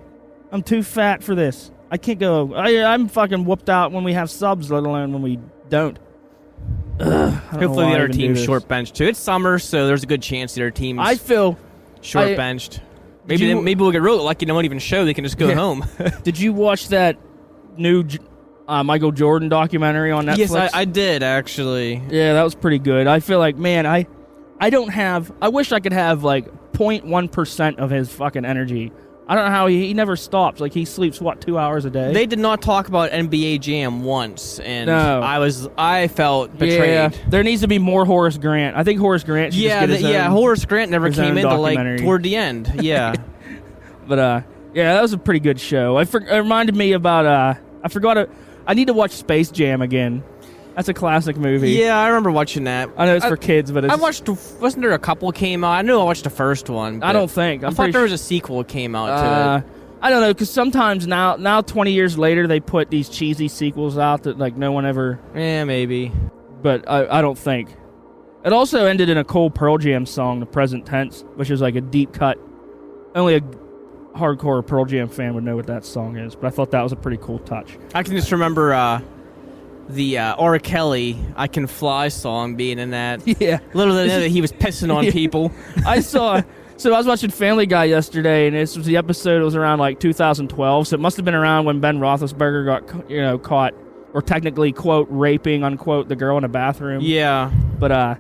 I'm too fat for this. I can't go. I'm fucking whooped out when we have subs, let alone when we don't. Hopefully the other team's short benched too. It's summer, so there's a good chance the other team's short benched. Maybe we'll get real lucky. They won't even show. They can just go home. Did you watch that new Michael Jordan documentary on Netflix? Yes, I did actually. Yeah, that was pretty good. I feel like, man, I don't have. I wish I could have like 0.1% of his fucking energy. I don't know how he never stops. Like, he sleeps, 2 hours a day? They did not talk about NBA Jam once, and no. I felt betrayed. Yeah, there needs to be more Horace Grant. I think Horace Grant should just get his own, Horace Grant never came in until, toward the end. Yeah. But, yeah, that was a pretty good show. It reminded me about, I need to watch Space Jam again. That's a classic movie. Yeah, I remember watching that. I know it's for kids, but it's... I watched... Wasn't there a couple came out? I knew I watched the first one. I don't think. I thought there was a sequel that came out to it. I don't know, because sometimes now 20 years later, they put these cheesy sequels out that, like, no one ever... Yeah, maybe. But I don't think. It also ended in a cool Pearl Jam song, The Present Tense, which is like a deep cut. Only a hardcore Pearl Jam fan would know what that song is, but I thought that was a pretty cool touch. I can just remember... the R. Kelly I Can Fly song being in that. Yeah. Little did I know that he was pissing on people. I saw So I was watching Family Guy yesterday, and this was the episode. It was around like 2012, so it must have been around when Ben Roethlisberger got caught, or technically quote raping unquote the girl in a bathroom. Yeah, but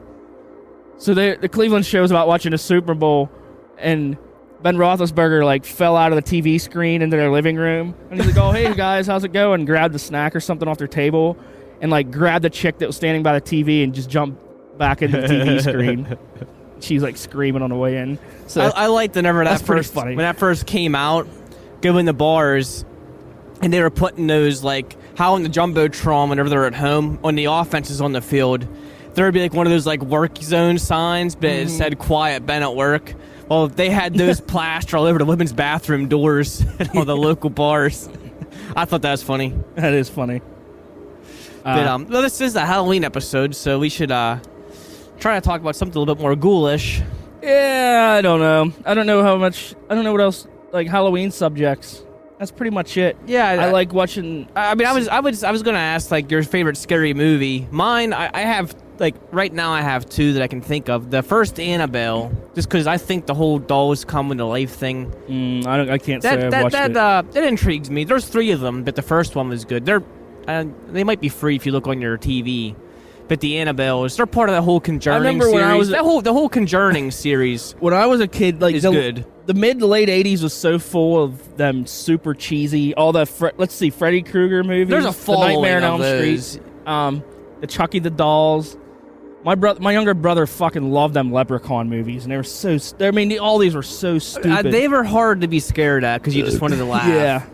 so the Cleveland show's about watching a Super Bowl, and Ben Roethlisberger like fell out of the TV screen into their living room, and he's like, "Oh hey guys, how's it going?" Grabbed a snack or something off their table, and like grabbed the chick that was standing by the TV and just jumped back into the TV screen. She's like screaming on the way in. So I liked whenever that first funny. When that first came out, going to bars, and they were putting those like how in the jumbotron whenever they're at home on the offenses on the field, there would be like one of those like work zone signs, but it said "Quiet Ben at work." Well, they had those plastered all over the women's bathroom doors at all the local bars. I thought that was funny. That is funny. But well, this is a Halloween episode, so we should try to talk about something a little bit more ghoulish. Yeah, I don't know. I don't know what else, like Halloween subjects. That's pretty much it. Yeah, I like watching. I mean, I was gonna ask like your favorite scary movie. Mine, I have like right now I have two that I can think of. The first Annabelle, just because I think the whole dolls come into life thing. I can't say I've watched it. That intrigues me. There's three of them, but the first one was good. They might be free if you look on your TV. But the Annabelles, they're part of the whole Conjuring series. The whole Conjuring series. When I was a kid, like is good. The mid to late 80s was so full of them super cheesy. All the Freddy Krueger movies. There's a following the Nightmare on of Elm those. Street. The Chucky the Dolls. My younger brother fucking loved them Leprechaun movies, and they were so. I mean, all these were so stupid. They were hard to be scared at because you just wanted to laugh. Yeah.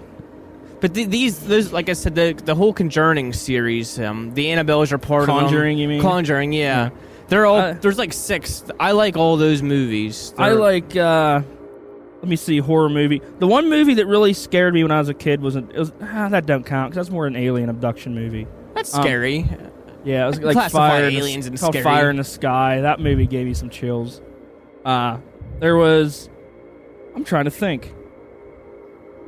But those, like I said, the whole Conjuring series, the Annabelles are part of them. Conjuring, you mean? Conjuring, yeah. They're all there's like 6. I like all those movies. I like. Let me see, horror movie. The one movie that really scared me when I was a kid that don't count because that's more an alien abduction movie. That's scary. Yeah, it was like classify aliens and scary. Fire in the Sky. That movie gave me some chills. There was. I'm trying to think.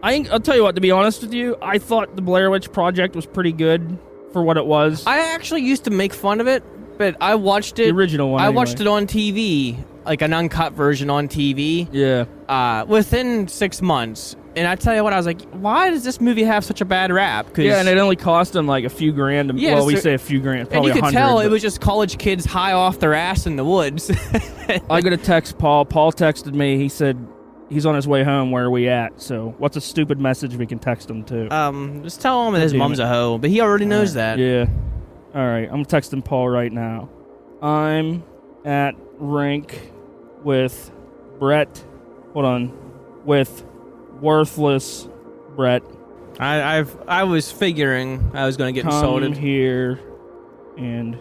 I'll tell you what, to be honest with you, I thought the Blair Witch Project was pretty good for what it was. I actually used to make fun of it, but I watched it. The original one. I watched it on TV, like an uncut version on TV. Yeah. Within 6 months. And I tell you what, I was like, why does this movie have such a bad rap? Yeah, and it only cost them like a few grand. Yeah, well, we say a few grand, probably and you could 100. tell it was just college kids high off their ass in the woods. I got a text Paul. Paul texted me. He said he's on his way home. Where are we at? So what's a stupid message we can text him to? Just tell him that his mom's a hoe, but he already knows that. Yeah. All right, I'm texting Paul right now. I'm at rink with Brett. Hold on. With worthless Brett. I was figuring I was going to get insulted. Come here and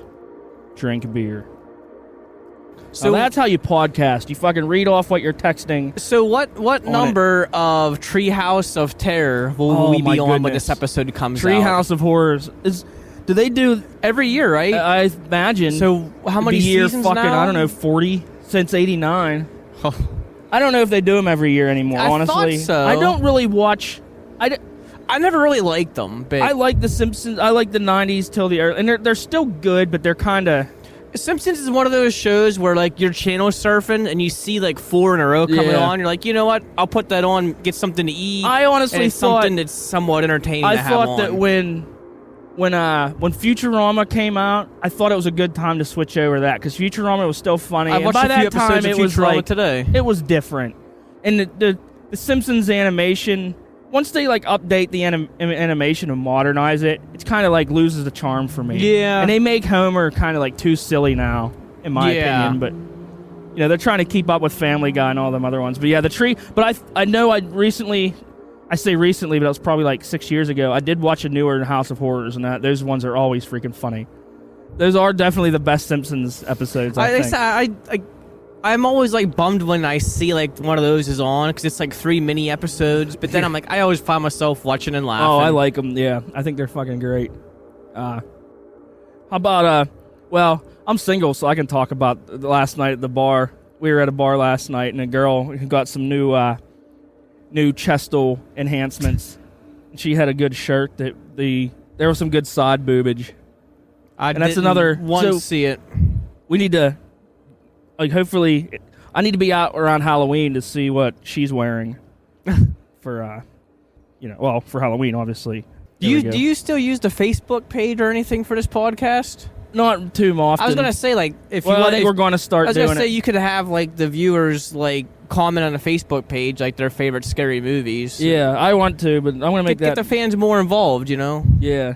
drink beer. So now that's how you podcast. You fucking read off what you're texting. So what number of Treehouse of Terror will we be on when this episode comes out? Treehouse of Horrors do they do every year, right? I imagine. So how many seasons fucking now? I don't know, 40 since 89. I don't know if they do them every year anymore. Honestly, thought so. I don't really watch. I never really liked them. But I like The Simpsons. I like the 90s till the early, and they're still good, but they're kind of. Simpsons is one of those shows where like you're channel surfing and you see like 4 in a row coming on. You're like, you know what? I'll put that on, get something to eat. I honestly and it's thought something that's somewhat entertaining. I to have thought on. that when Futurama came out, I thought it was a good time to switch over to that because Futurama was still funny. I watched by a few that episodes time, of it was Futurama like today. It was different, and the Simpsons animation. Once they like update the animation and modernize it, it's kind of like loses the charm for me. Yeah, and they make Homer kind of like too silly now, in my opinion. But you know, they're trying to keep up with Family Guy and all them other ones. But yeah, the tree. But I know I say recently, but it was probably like 6 years ago. I did watch a newer House of Horrors, and those ones are always freaking funny. Those are definitely the best Simpsons episodes. I think. I'm always like bummed when I see like one of those is on because it's like 3 mini episodes. But then I'm like, I always find myself watching and laughing. Oh, I like them. Yeah, I think they're fucking great. How about well, I'm single, so I can talk about last night at the bar. We were at a bar last night, and a girl who got some new chestal enhancements. She had a good shirt. There was some good side boobage. And that's another one to see it. We need to, like, hopefully, I need to be out around Halloween to see what she's wearing for, for Halloween, obviously. Do you still use the Facebook page or anything for this podcast? Not too often. I was gonna say, like, I think we're going to start doing it. I was gonna say you could have like the viewers like comment on the Facebook page like their favorite scary movies. Yeah, I want to, but I'm gonna get the fans more involved. Yeah,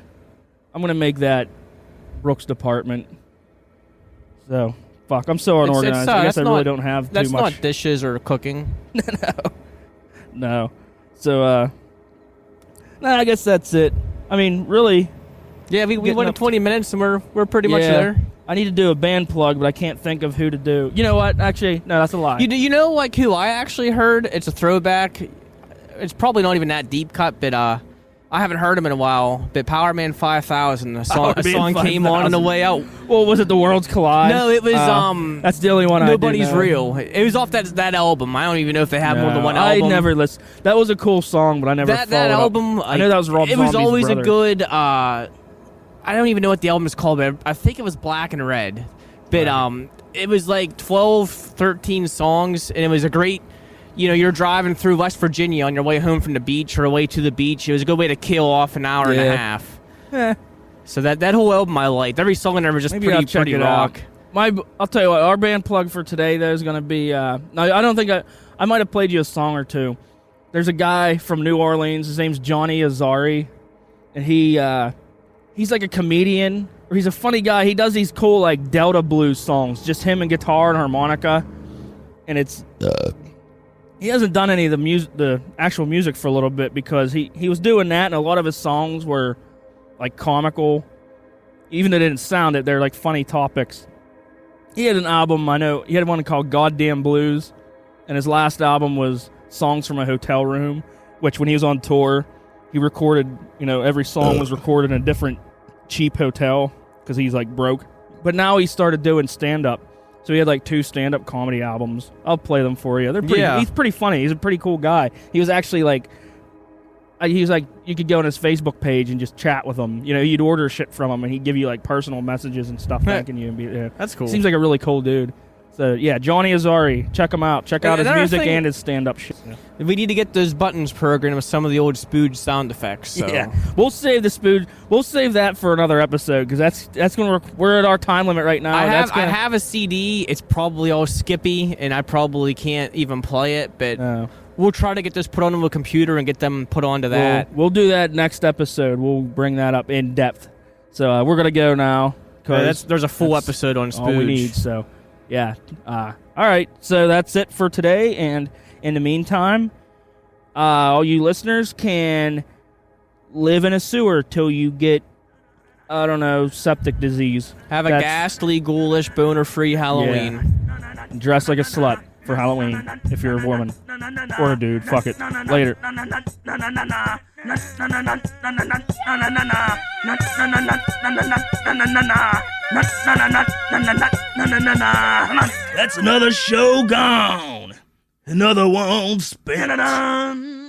I'm gonna make that Brooks department. So fuck, I'm so unorganized. I guess I really don't have too much. That's not dishes or cooking. No. So I guess that's it. I mean, really. Yeah, we went in 20 minutes and we're pretty much there. I need to do a band plug, but I can't think of who to do. You know what? Actually, no, that's a lie. You know like who I actually heard? It's a throwback. It's probably not even that deep cut, but I haven't heard him in a while. But Power Man 5000, a song came on the way out. Well, was it The Worlds Collide? No, it was that's the only one Nobody's I do know. Real. It was off that album. I don't even know if they have more than one album. I never listened. That was a cool song, but I never that album. Up. I know that was Rob Zombie's brother. It was always a good. I don't even know what the album is called, but I think it was Black and Red. But it was like 12, 13 songs, and it was a great. You're driving through West Virginia on your way home from the beach or away to the beach. It was a good way to kill off an hour and a half. So that whole album I liked. Every song in there was just pretty rock. I'll tell you what. Our band plug for today though is going to be. No, I don't think I might have played you a song or two. There's a guy from New Orleans. His name's Johnny Azari, and he's like a comedian, or he's a funny guy. He does these cool like Delta blues songs, just him and guitar and harmonica, and it's. He hasn't done any of the actual music for a little bit because he was doing that, and a lot of his songs were like comical, even though they didn't sound it. They're like funny topics. He had an album, I know, he had one called Goddamn Blues, and his last album was Songs from a Hotel Room, which when he was on tour, he recorded, every song was recorded in a different cheap hotel because he's like broke. But now he started doing stand-up. So he had like 2 stand-up comedy albums. I'll play them for you. They're pretty. Yeah. He's pretty funny. He's a pretty cool guy. He was actually like, you could go on his Facebook page and just chat with him. You'd order shit from him, and he'd give you like personal messages and stuff thanking you. And that's cool. Seems like a really cool dude. So yeah, Johnny Azari, check him out. Check out his music and his stand-up shit. We need to get those buttons programmed with some of the old Spooge sound effects. So. Yeah, we'll save the Spooge. We'll save that for another episode because that's going to. We're at our time limit right now. I have a CD. It's probably all skippy, and I probably can't even play it. But we'll try to get this put onto a computer and get them put onto that. We'll do that next episode. We'll bring that up in depth. So we're gonna go now. There's a full episode on Spooge. All we need. So. Yeah. All right. So that's it for today. And in the meantime, all you listeners can live in a sewer till you get, I don't know, septic disease. Have a ghastly, ghoulish, boner-free Halloween. Yeah. Dress like a slut for Halloween if you're a woman. Or a dude. Fuck it. Later. That's another show gone. Another one spinning on.